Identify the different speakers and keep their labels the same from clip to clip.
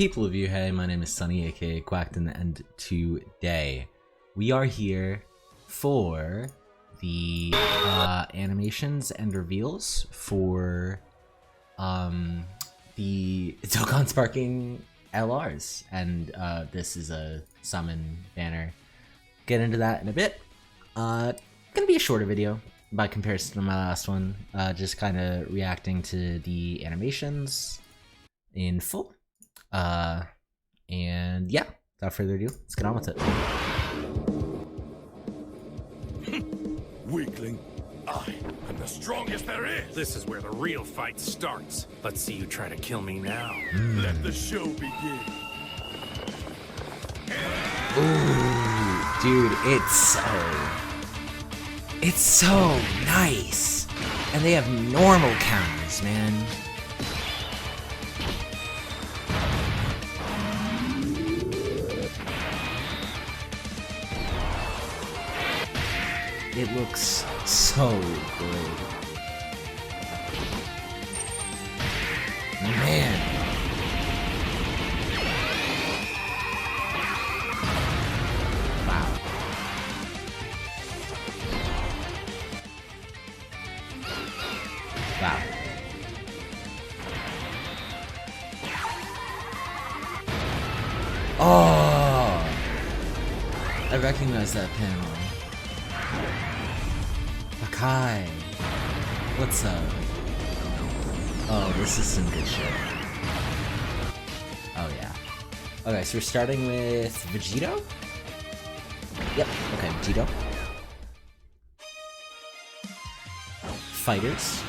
Speaker 1: People of you, hey, my name is Sunny, aka Quackton, and today we are here for the animations and reveals for the Dokkan Sparking LRs, and this is a summon banner. Get into that in a bit. Gonna be a shorter video by comparison to my last one, just kind of reacting to the animations in full. And yeah, without further ado, let's get on with it.
Speaker 2: Weakling, I am the strongest there is.
Speaker 3: This is where the real fight starts. Let's see you try to kill me now.
Speaker 2: Let the show begin.
Speaker 1: Ooh, dude, it's so nice, and they have normal counters, man. It looks so good. Man. Wow. Wow. Oh! I recognize that panel. Hi, what's up? Oh, this is some good shit. Oh yeah. Okay, so we're starting with Vegeta? Yep, okay, Vegeta. Fighters.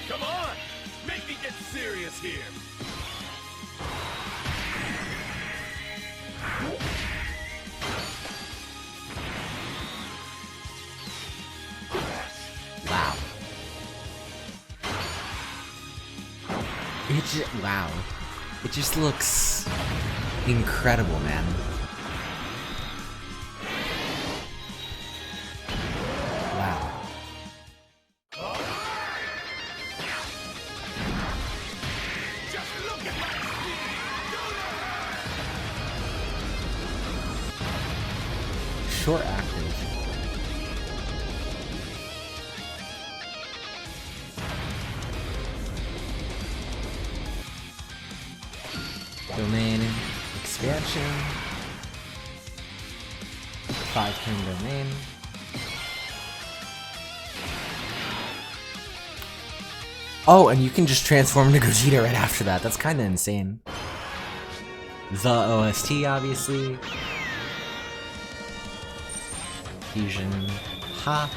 Speaker 2: Come on, make me get serious here.
Speaker 1: Wow. Wow. It just looks incredible, man. Wow.
Speaker 2: Just look at my
Speaker 1: Short active. Domain expansion. 5-turn domain. Oh, and you can just transform into Gogeta right after that. That's kind of insane. The OST, obviously. Fusion. Ha.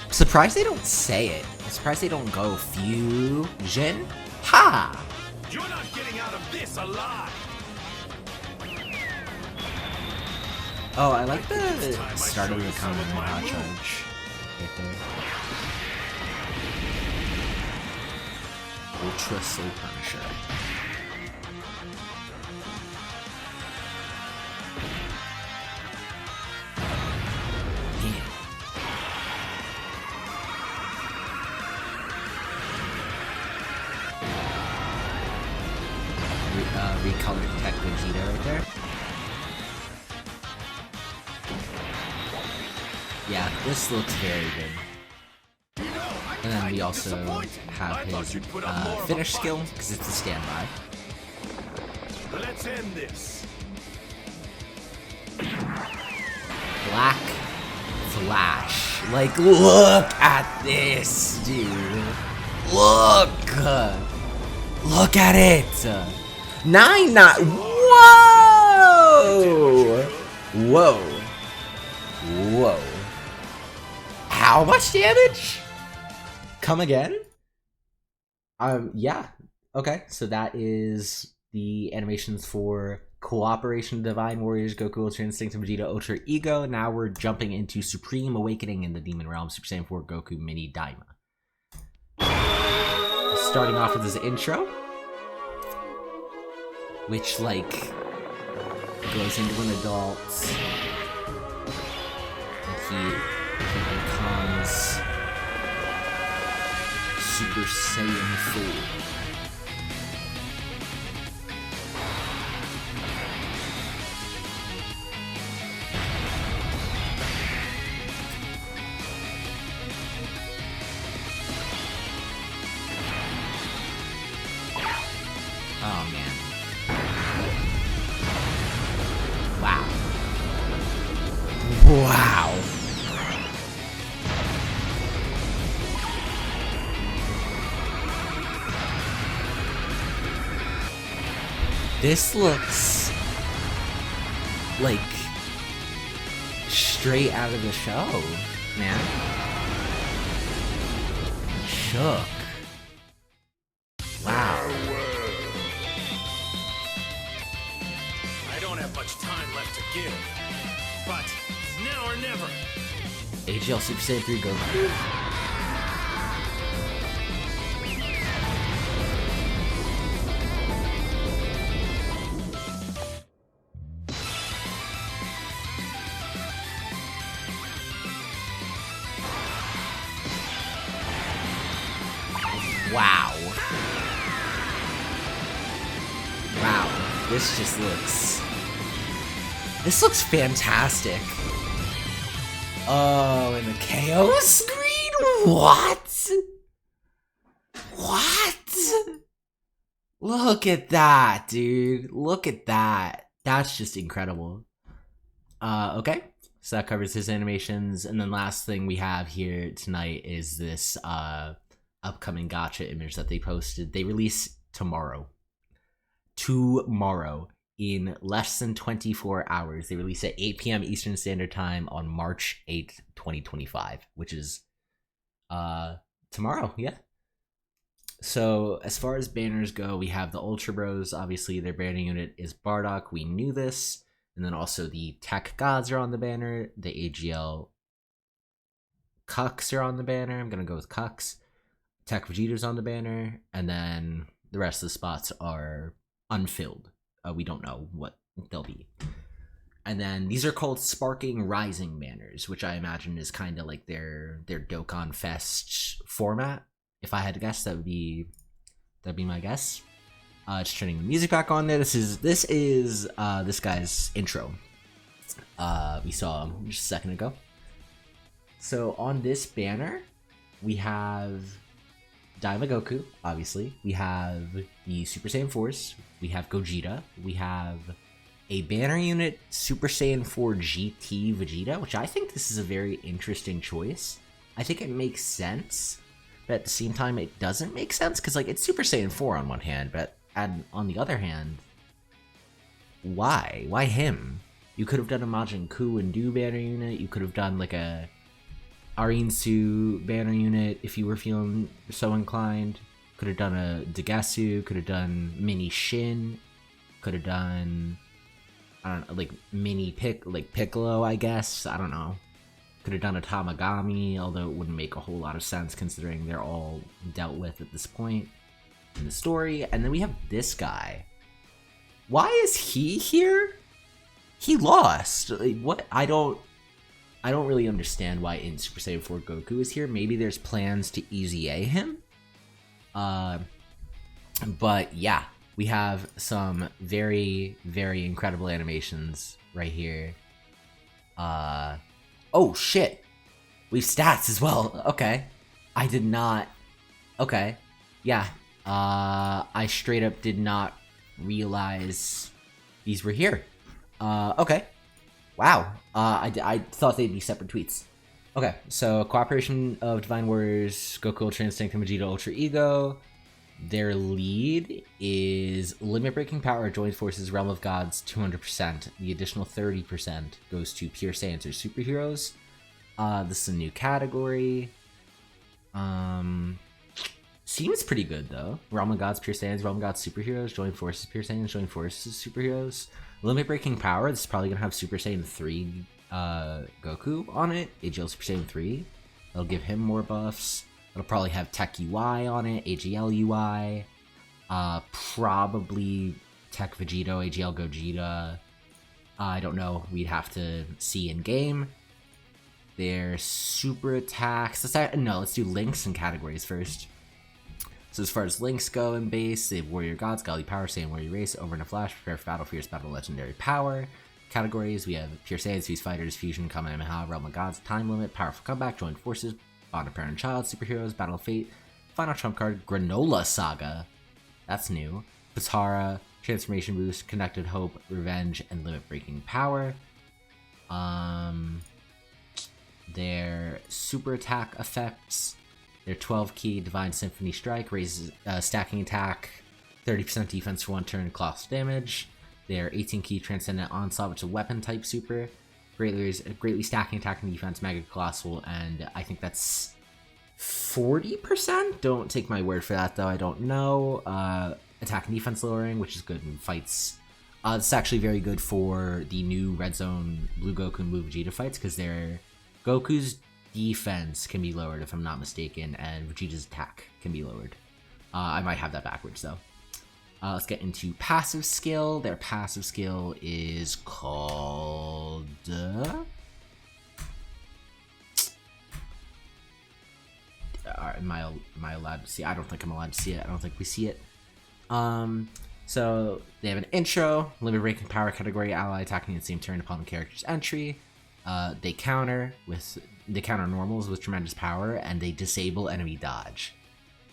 Speaker 1: I'm surprised they don't say it. I'm surprised they don't go fusion. Ha!
Speaker 2: You're not getting out of this alive.
Speaker 1: Oh, I like the start of the common hot charge right there. Ultra Soul Punisher. Recolored Tech Vegeta right there. Yeah, this looks very good. And then we also have his finish skill, because it's a standby.
Speaker 2: Let's end this.
Speaker 1: Black Flash. Like, look at this, dude. Look! Look at it! 9 not. Whoa! Whoa. Whoa. How much damage? Come again? Yeah. Okay, so that is the animations for Cooperation Divine Warriors, Goku Ultra Instinct, and Vegeta Ultra Ego. Now we're jumping into Supreme Awakening in the Demon Realm, Super Saiyan 4 Goku Mini DAIMA. Starting off with his intro, which, like, goes into an adult. he becomes Super Saiyan 4. Oh man. Wow. Wow. This looks like straight out of the show, man. Shook. Wow.
Speaker 3: I don't have much time left to give, but it's now or never.
Speaker 1: AGL Super Saiyan 3 Goku. Wow. Wow. This just looks... This looks fantastic. Oh, and the KO screen? What? What? Look at that, dude. Look at that. That's just incredible. Okay. So that covers his animations. And then last thing we have here tonight is this, upcoming gacha image that they posted. They release tomorrow. Tomorrow. In less than 24 hours. They release at 8 p.m. Eastern Standard Time on March 8th, 2025. Which is, tomorrow, yeah. So, as far as banners go, we have the Ultra Bros. Obviously, their banner unit is Bardock. We knew this. And then also the Tech Gods are on the banner. The AGL Cucks are on the banner. I'm going to go with Cucks. Tech Vegeta's on the banner, and then the rest of the spots are unfilled. We don't know what they'll be. And then these are called Sparking Rising banners, which I imagine is kind of like their Dokkan Fest format. If I had to guess, that'd be my guess. Just turning the music back on there. This is this guy's intro. We saw him just a second ago. So on this banner, we have DAIMA Goku, obviously. We have the Super Saiyan 4s. We have Gogeta. We have a banner unit Super Saiyan 4 GT Vegeta, which I think this is a very interesting choice. I think it makes sense, but at the same time it doesn't make sense, because like it's Super Saiyan 4 on one hand, but on the other hand, why? Why him? You could have done a Majin Ku and Do banner unit. You could have done like a Arinsu banner unit if you were feeling so inclined. Could have done a Degasu, could have done Mini Shin, could have done, I don't know, like Mini Piccolo, I guess. I don't know. Could have done a Tamagami, although it wouldn't make a whole lot of sense considering they're all dealt with at this point in the story. And then we have this guy. Why is he here? He lost. Like, what? I don't really understand why in Super Saiyan 4 Goku is here. Maybe there's plans to easy A him. But yeah, we have some very, very incredible animations right here. Oh shit. We have stats as well. Okay. I did not. Okay. Yeah. I straight up did not realize these were here. Okay. Wow. I thought they'd be separate tweets. Okay, so Cooperation of Divine Warriors, Goku Ultra Instinct, and Vegeta Ultra Ego. Their lead is Limit Breaking Power, Joint Forces, Realm of Gods, 200%. The additional 30% goes to Pure Saiyans or Superheroes. This is a new category. Seems pretty good, though. Realm of Gods, Pure Saiyans, Realm of Gods, Superheroes, Joint Forces, Pure Saiyans, Joint Forces, Superheroes. Limit Breaking Power, this is probably going to have Super Saiyan 3 Goku on it. AGL Super Saiyan 3. That'll give him more buffs. It'll probably have Tech UI on it, AGL UI. Probably Tech Vegito, AGL Gogeta. I don't know. We'd have to see in game. Their super attacks. Let's do links and categories first. So as far as links go in base, they have Warrior Gods, Godly Power, Saiyan Warrior Race, Over in a Flash, Prepare for Battle, Fierce Battle, Legendary Power. Categories, we have Pure Saiyans, Fuse Fighters, Fusion, Kamehameha, Realm of Gods, Time Limit, Powerful Comeback, Joined Forces, Bond of Parent and Child, Superheroes, Battle of Fate, Final Trump Card, Granola Saga. That's new. Patara, Transformation Boost, Connected Hope, Revenge, and Limit Breaking Power. Their super attack effects. Their 12 key Divine Symphony Strike raises stacking attack, 30% defense for 1 turn, colossal damage. Their 18 key Transcendent Onslaught, which is a weapon type super, greatly stacking attack and defense, mega colossal, and I think that's 40%. Don't take my word for that though. I don't know. Attack and defense lowering, which is good in fights. This is actually very good for the new Red Zone Blue Goku and Blue Vegeta fights because their Goku's defense can be lowered if I'm not mistaken, and Vegeta's attack can be lowered. I might have that backwards though. Let's get into passive skill. Their passive skill is called... Am I allowed to see it? I don't think I'm allowed to see it. I don't think we see it. So they have an intro, limit breaking power category, ally attacking in the same turn upon the character's entry. They counter normals with tremendous power, and they disable enemy dodge.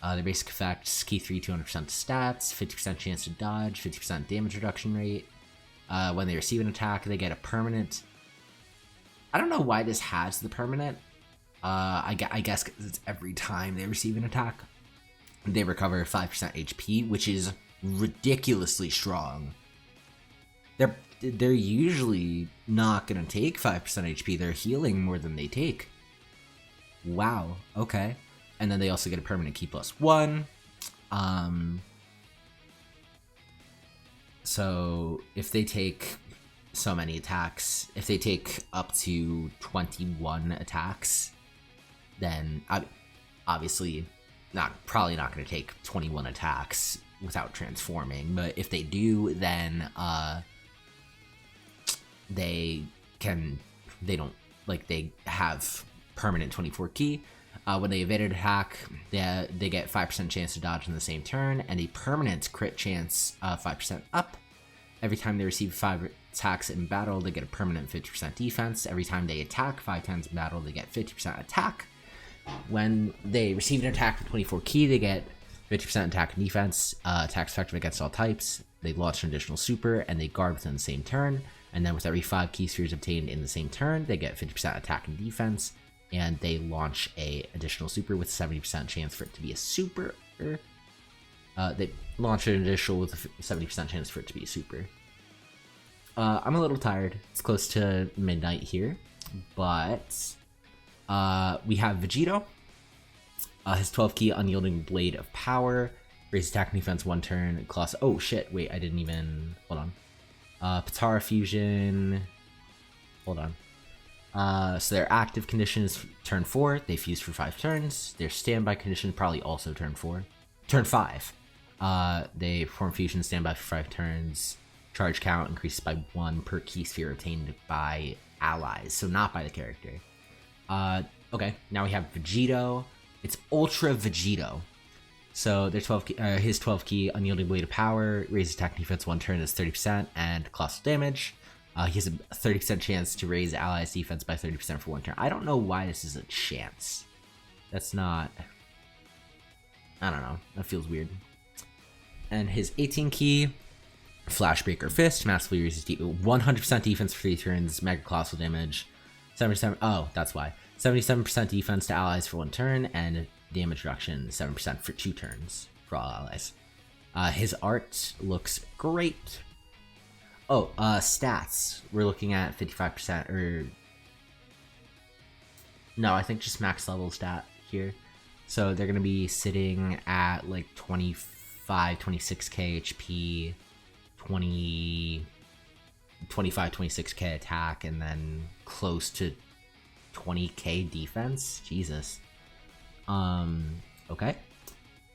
Speaker 1: Their basic effects: key 3, 200% stats, 50% chance to dodge, 50% damage reduction rate. When they receive an attack, they get a permanent. I don't know why this has the permanent. I guess 'cause it's every time they receive an attack. They recover 5% HP, which is ridiculously strong. They're usually not gonna take 5% HP. They're healing more than they take. Wow. Okay. And then they also get a permanent key +1. So if they take so many attacks, if they take up to 21 attacks, then obviously probably not going to take 21 attacks without transforming. But if they do, then they have permanent 24 key. When they evade an attack, they get 5% chance to dodge in the same turn, and a permanent crit chance 5% up. Every time they receive 5 attacks in battle, they get a permanent 50% defense. Every time they attack 5 times in battle, they get 50% attack. When they receive an attack with 24 key, they get 50% attack and defense. Attacks effective against all types. They launch an additional super, and they guard within the same turn. And then with every 5 key spheres obtained in the same turn, they get 50% attack and defense. And they launch a additional super with 70% chance for it to be a super. They launch an additional with a 70% chance for it to be a super. I'm a little tired. It's close to midnight here, but we have Vegeta. His 12 key Unyielding Blade of Power, raises attack and defense 1 turn. Oh shit! Wait, I didn't even. Hold on. Patara Fusion. Hold on. So their active condition is turn 4. They fuse for 5 turns. Their standby condition probably also turn 5. They perform fusion standby for 5 turns. Charge count increases by 1 per key sphere obtained by allies, so not by the character. Okay, now we have Vegito. It's Ultra Vegito. So their his 12 key Unyielding Blade of Power raises attack and defense 1 turn, is 30%, and colossal damage. He has a 30% chance to raise allies' defense by 30% for 1 turn. I don't know why this is a chance. That's not... I don't know. That feels weird. And his 18 key, Flashbreaker Fist, massively raises 100% defense for 3 turns, mega colossal damage, 77... Oh, that's why. 77% defense to allies for 1 turn, and damage reduction 7% for 2 turns for all allies. His art looks great. Oh, stats. We're looking at 55%, or... No, I think just max level stat here. So they're going to be sitting at like 25, 26k HP, 25, 26k attack, and then close to 20k defense. Jesus. Okay.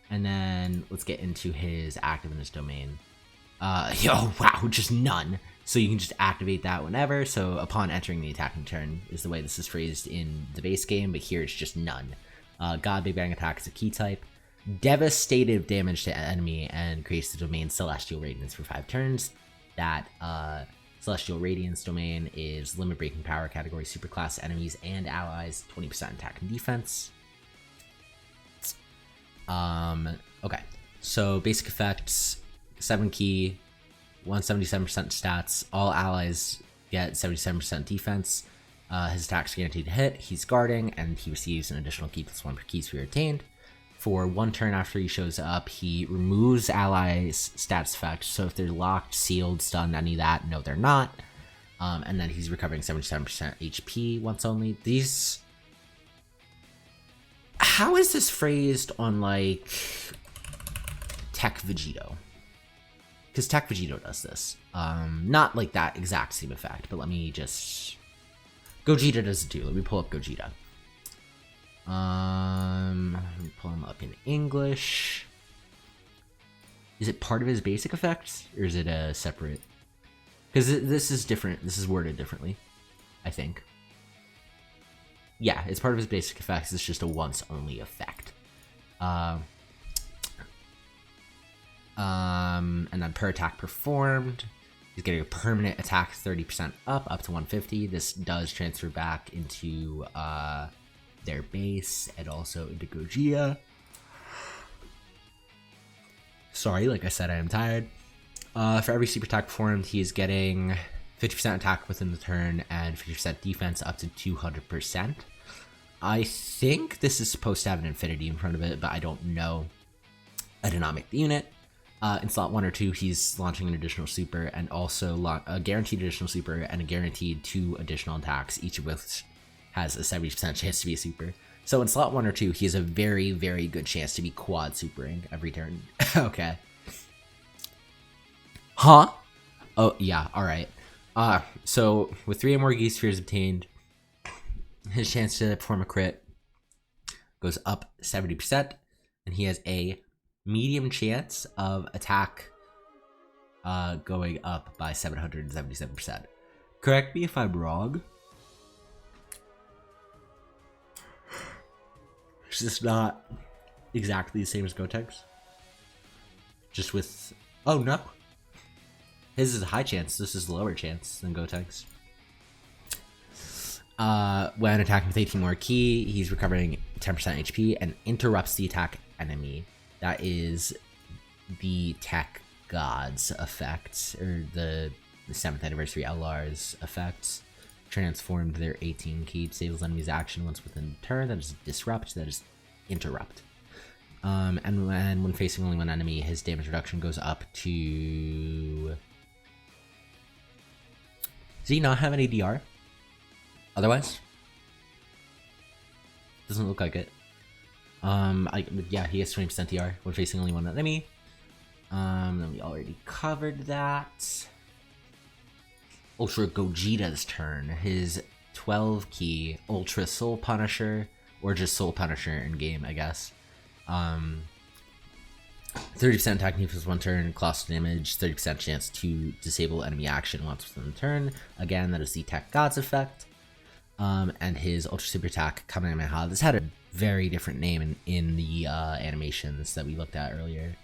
Speaker 1: And then let's get into his active in his domain. Wow, just none. So you can just activate that whenever. So upon entering the attacking turn is the way this is phrased in the base game, but here it's just none. God Big Bang Attack is a key type. Devastative damage to enemy and creates the domain Celestial Radiance for 5 turns. That Celestial Radiance domain is limit breaking power category superclass enemies and allies, 20% attack and defense. Okay, so basic effects, 7 key, 177% stats, all allies get 77% defense. His attack's guaranteed to hit, he's guarding, and he receives an additional key +1 per key sphere attained. For 1 turn after he shows up, he removes allies' stats effect, so if they're locked, sealed, stunned, any of that, no they're not. And then he's recovering 77% HP once only. These... How is this phrased on, like, Tech Vegito? Because Tech Vegito does this. Not like that exact same effect, but let me just... Gogeta does it too. Let me pull up Gogeta. Let me pull him up in English. Is it part of his basic effects, or is it a separate? Because this is different. This is worded differently, I think. Yeah, it's part of his basic effects. It's just a once-only effect. And then per attack performed, he's getting a permanent attack 30% up to 150. This does transfer back into their base and also into Gogeta. Sorry, like I said, I am tired. For every super attack performed, he is getting 50% attack within the turn and 50% defense up to 200%. I think this is supposed to have an infinity in front of it, but I don't know. I did not make the unit. In slot 1 or 2, he's launching an additional super and also a guaranteed additional super and a guaranteed 2 additional attacks, each of which has a 70% chance to be a super. So in slot 1 or 2, he has a very, very good chance to be quad supering every turn. Okay. Huh? Oh, yeah, alright. So with 3 or more Geese Spheres obtained, his chance to perform a crit goes up 70%, and he has a medium chance of attack going up by 777%. Correct me if I'm wrong. It's just not exactly the same as Gotenks. Just with... Oh, no. His is a high chance. This is a lower chance than Gotenks. When attacking with 18 more ki, he's recovering 10% HP and interrupts the attack enemy. That is the Tech Gods effect, or the 7th anniversary LR's effects. Transformed their 18 ki, disables enemy's action once within the turn. That is disrupt, that is interrupt. And when facing only one enemy, his damage reduction goes up to... Does he not have any DR? Otherwise? Doesn't look like it. Yeah, he has 20% DR when facing only one enemy. Then we already covered that. Ultra Gogeta's turn. His 12 ki Ultra Soul Punisher, or just Soul Punisher in game, I guess. 30% attack defense 1 turn, colossal damage, 30% chance to disable enemy action once within the turn. Again, that is the Tech Gods effect. And his Ultra Super Attack Kamehameha. This had a very different name in the animations that we looked at earlier.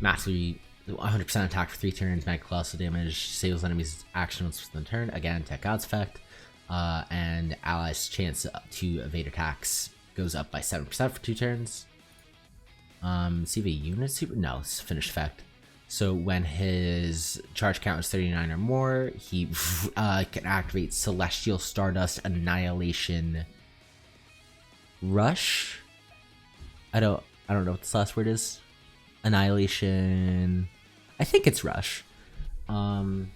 Speaker 1: Mastery, 100% attack for 3 turns, magic colossal damage, disables enemies action once within the turn. Again, Tech Gods effect. And allies' chance to evade attacks goes up by 7% for 2 turns. See if a unit super? No, it's finished effect. So when his charge count is 39 or more, he can activate Celestial Stardust Annihilation Rush. I don't know what this last word is. Annihilation. I think it's Rush. And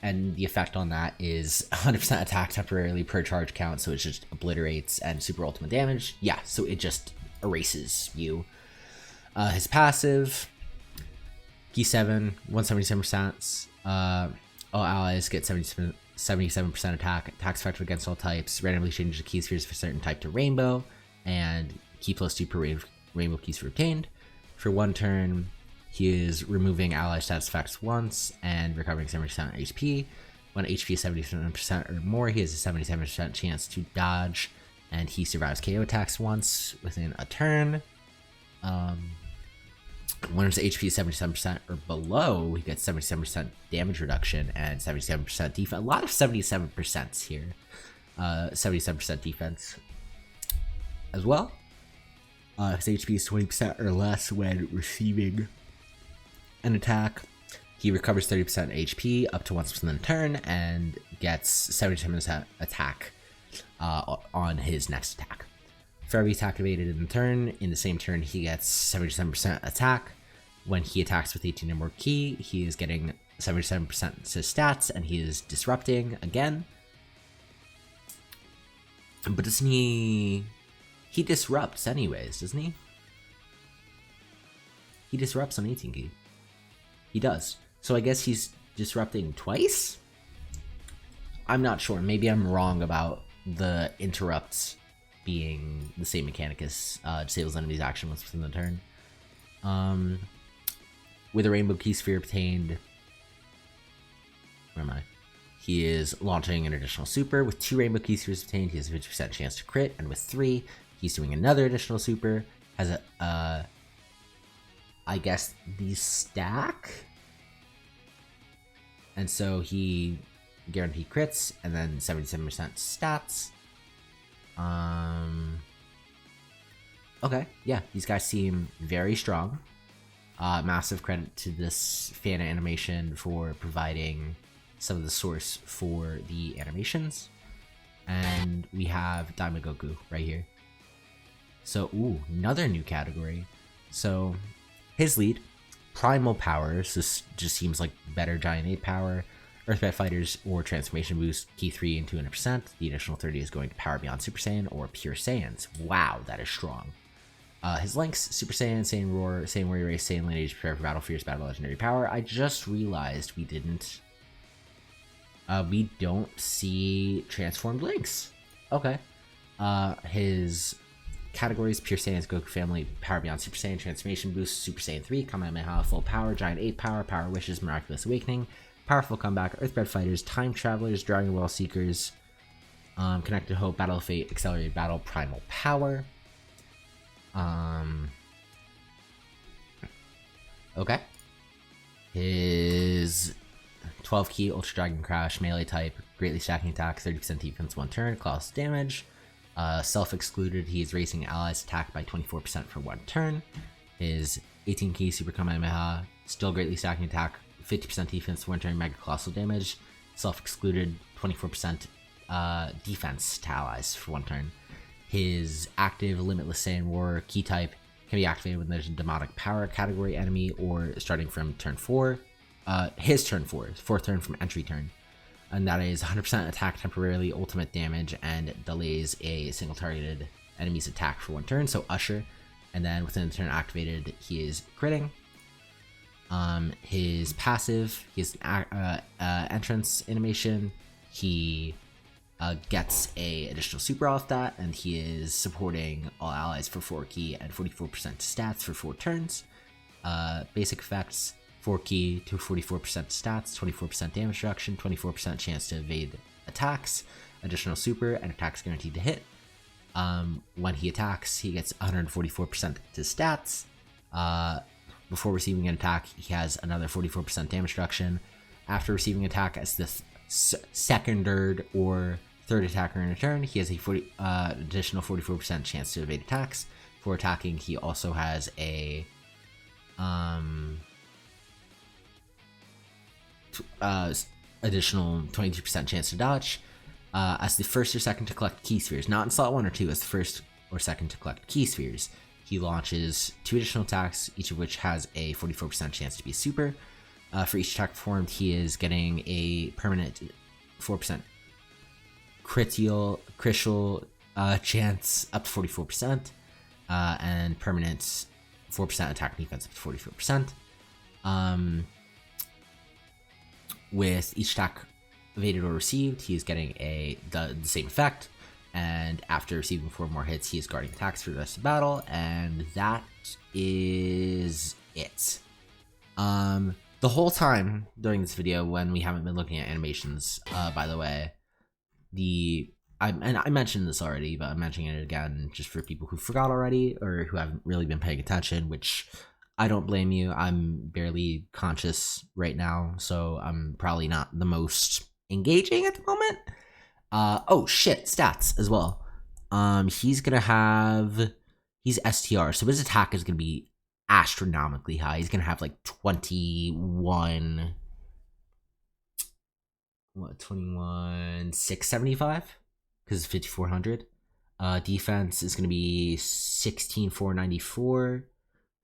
Speaker 1: the effect on that is 100% attack temporarily per charge count, so it just obliterates, and super ultimate damage. Yeah, so it just erases you. His passive, Key 7, 177%. All allies get 77% attack. Attacks effective against all types. Randomly changes the key spheres for certain type to rainbow. And key +2 per rainbow key sphere obtained. For 1 turn, He is removing ally status effects once and recovering 70% HP. When HP is 77% or more, he has a 77% chance to dodge, and he survives KO attacks once within a turn. When his HP is 77% or below, he gets 77% damage reduction and 77% defense. A lot of 77% here. 77% defense as well. His HP is 20% or less when receiving an attack. He recovers 30% HP up to once within a turn and gets 77% attack on his next attack. For every attack activated in the turn, in the same turn, he gets 77% attack. When he attacks with 18 or more ki, he is getting 77% to stats, and he is disrupting again. But doesn't he... He disrupts anyways, doesn't he? He disrupts on 18 ki. He does. So I guess he's disrupting twice? I'm not sure. Maybe I'm wrong about the interrupts being the same mechanic as disables enemies action once within the turn. With a Rainbow Key Sphere obtained... Where am I? He is launching an additional super. With 2 Rainbow Key Spheres obtained, he has a 50% chance to crit. And with 3, he's doing another additional super. Has a... I guess these stack? And so he guaranteed crits, and then 77% stats. Okay, yeah, these guys seem very strong. Massive credit to this fan animation for providing some of the source for the animations. And we have DAIMA Goku right here. So, ooh, another new category. So, his lead, Primal Powers, this just seems like better Giant Ape power. Earthbed Fighters or Transformation Boost, Key 3 and 200%. The additional 30 is going to Power Beyond Super Saiyan or Pure Saiyans. Wow, that is strong. His links, Super Saiyan, Saiyan Roar, Saiyan Warrior Race, Saiyan Lineage, Prepare for Battle, Fierce Battle, Legendary Power. I just realized we didn't... we don't see transformed links. Okay. His categories, Pure Saiyan's Goku Family, Power Beyond Super Saiyan, Transformation Boost, Super Saiyan 3, Kamehameha, Full Power, Giant Ape Power, Power Wishes, Miraculous Awakening, Powerful Comeback, Earthbed Fighters, Time Travelers, Dragon Ball Seekers, Connected Hope, Battle of Fate, Accelerated Battle, Primal Power. Okay. His 12 key Ultra Dragon Crash, melee type, greatly stacking attack, 30% defense, 1 turn, colossal damage. Self-excluded, he is raising allies attack by 24% for 1 turn. His 18 key Super Kamehameha, still greatly stacking attack, 50% defense, 1 turn, mega colossal damage. Self-excluded, 24% defense to allies for 1 turn. His active Limitless Saiyan War key type can be activated when there's a demonic power category enemy or starting from turn 4. His turn 4, 4th turn from entry turn. And that is 100% attack temporarily, ultimate damage, and delays a single targeted enemy's attack for 1 turn. So Usher, and then within the turn activated, he is critting. His passive, he has an entrance animation. He gets a additional super off that, and he is supporting all allies for 4 key and 44% stats for 4 turns. Basic effects, 4 key to 44% stats, 24% damage reduction, 24% chance to evade attacks, additional super, and attacks guaranteed to hit. When he attacks, he gets 144% to stats. Before receiving an attack, he has another 44% damage reduction. After receiving an attack as the second or third attacker in a turn, he has a additional 44% chance to evade attacks. For attacking, he also has a additional 22% chance to dodge. As the first or second to collect key spheres, not in slot 1 or 2, as the first or second to collect key spheres, he launches 2 additional attacks, each of which has a 44% chance to be super. For each attack performed, he is getting a permanent 4% critical chance up to 44%, and permanent 4% attack defense up to 44%. With each attack evaded or received, he is getting the same effect, and after receiving 4 more hits, he is guarding attacks for the rest of the battle, and that is it. The whole time during this video, when we haven't been looking at animations, by the way, and I mentioned this already, but I'm mentioning it again just for people who forgot already or who haven't really been paying attention, which I don't blame you. I'm barely conscious right now, so I'm probably not the most engaging at the moment. Oh shit, stats as well. He's STR, so his attack is gonna be astronomically high. He's gonna have like 21,675 because it's 5,400. Defense is gonna be 16,494,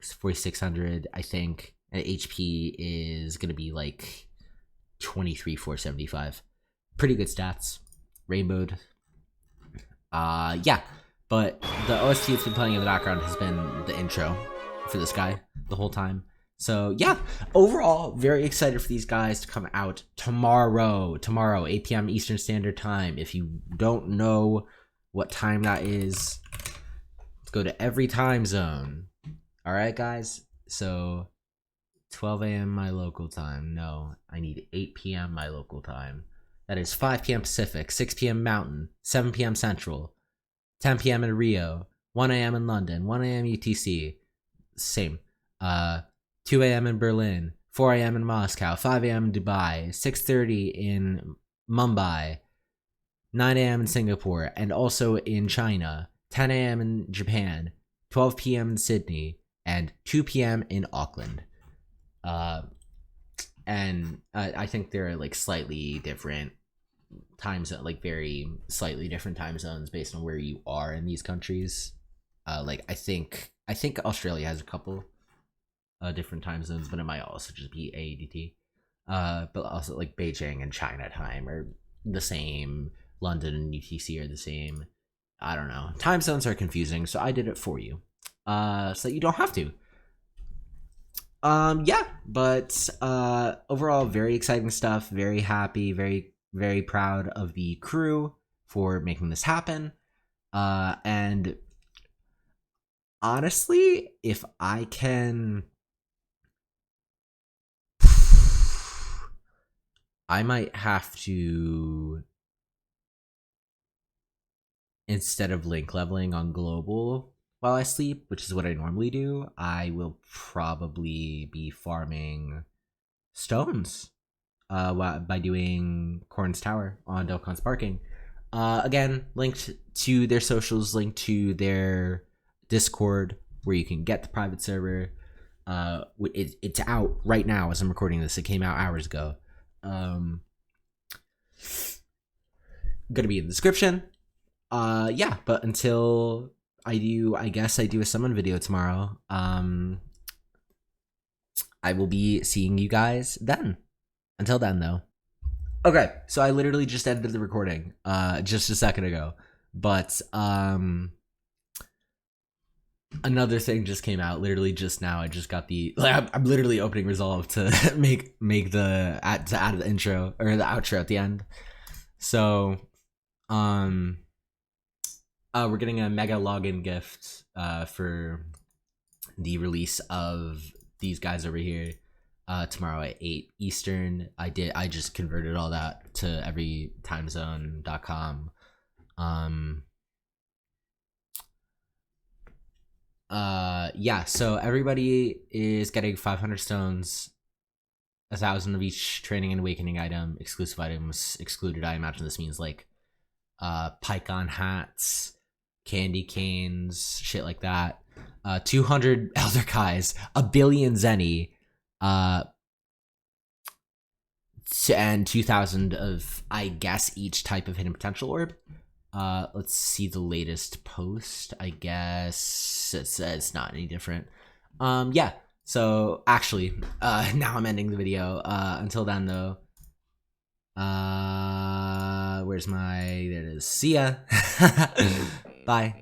Speaker 1: 4,600, I think. And HP is gonna be like 23,475. Pretty good stats. Rainbowed. Yeah, but the OST that's been playing in the background has been the intro for this guy the whole time. So yeah, overall, very excited for these guys to come out tomorrow, 8 p.m. Eastern Standard Time. If you don't know what time that is, let's go to every time zone. All right, guys. So 12 a.m. my local time. No, I need 8 p.m. my local time. That is 5 p.m. Pacific, 6 p.m. Mountain, 7 p.m. Central, 10 p.m. in Rio, 1 a.m. in London, 1 a.m. UTC. Same. 2 a.m. in Berlin, 4 a.m. in Moscow, 5 a.m. in Dubai, 6:30 in Mumbai, 9 a.m. in Singapore, and also in China, 10 a.m. in Japan, 12 p.m. in Sydney, and 2 p.m. in Auckland. And I think they're like slightly different time zone, like very slightly different time zones based on where you are in these countries. Like I think Australia has a couple different time zones, but it might also just be AEDT. But also like Beijing and China time are the same. London and UTC are the same. I don't know. Time zones are confusing, so I did it for you, so that you don't have to. Yeah, but overall, very exciting stuff. Very happy. Very proud of the crew for making this happen. And honestly, if I can, I might have to, instead of link leveling on global while I sleep, which is what I normally do, I will probably be farming stones by doing Corn's Tower on Dokkan Sparking. Again, linked to their socials, linked to their Discord, where you can get the private server. It's out right now as I'm recording this. It came out hours ago. Gonna be in the description. Yeah, but until I guess I do a summon video tomorrow. I will be seeing you guys then. Until then, though. Okay, so I literally just ended the recording just a second ago, but another thing just came out literally just now. I just got the I'm literally opening Resolve to make the add the intro or the outro at the end. So we're getting a mega login gift for the release of these guys over here tomorrow at 8 Eastern. I just converted all that to everytimezone.com. Yeah, so everybody is getting 500 stones, 1,000 of each training and awakening item, exclusive items excluded. I imagine this means like PyCon hats, candy canes, shit like that. 200 Elder Kais, a billion Zenny, and 2,000 of, I guess, each type of hidden potential orb. Let's see the latest post. I guess it's not any different. Yeah, so actually, now I'm ending the video. Until then, though, where's my, there it is. See ya. Bye.